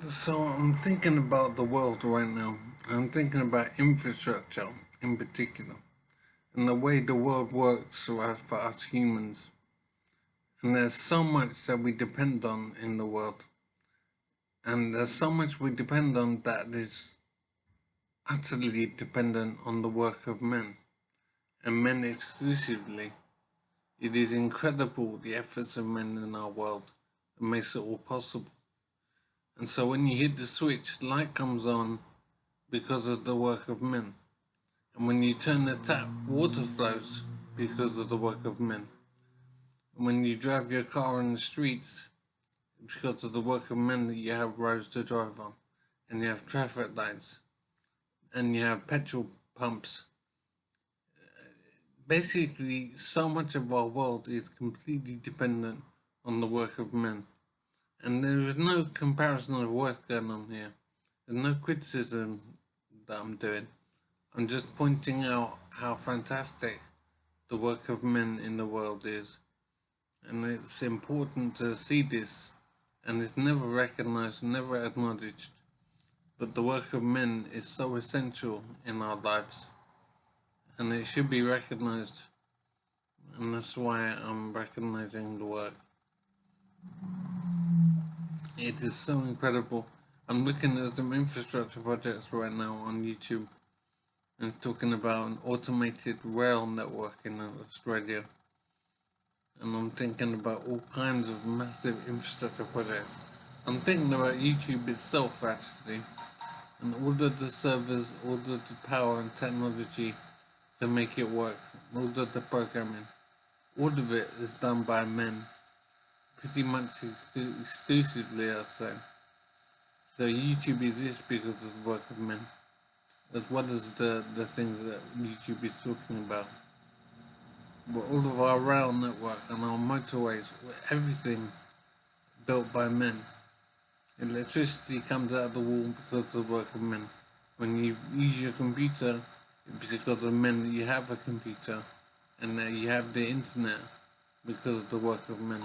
So I'm thinking about the world right now. I'm thinking about infrastructure in particular and the way the world works for us humans. And there's so much that we depend on in the world. And there's so much we depend on that is utterly dependent on the work of men, and men exclusively. It is incredible the efforts of men in our world that makes it all possible. And so when you hit the switch, light comes on because of the work of men. And when you turn the tap, water flows because of the work of men. And when you drive your car on the streets, it's because of the work of men that you have roads to drive on. And you have traffic lights. And you have petrol pumps. Basically, so much of our world is completely dependent on the work of men. And there is no comparison of worth going on here. There's no criticism that I'm doing. I'm just pointing out how fantastic the work of men in the world is. And it's important to see this, and it's never recognized, never acknowledged. But the work of men is so essential in our lives, and it should be recognized. And that's why I'm recognizing the work. It is so incredible. I'm looking at some infrastructure projects right now on YouTube, and it's talking about an automated rail network in Australia. And I'm thinking about all kinds of massive infrastructure projects. I'm thinking about YouTube itself actually, and all of the servers, all of the power and technology to make it work, all of the programming, all of it is done by men, pretty much exclusively, I'd say. So YouTube exists because of the work of men, as well as the things that YouTube is talking about. But all of our rail network and our motorways, everything built by men. Electricity comes out of the wall because of the work of men. When you use your computer, it's because of men that you have a computer, and that you have the internet because of the work of men.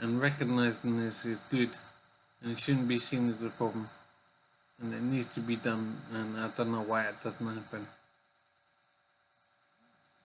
And recognizing this is good, and it shouldn't be seen as a problem. And it needs to be done, and I don't know why it doesn't happen.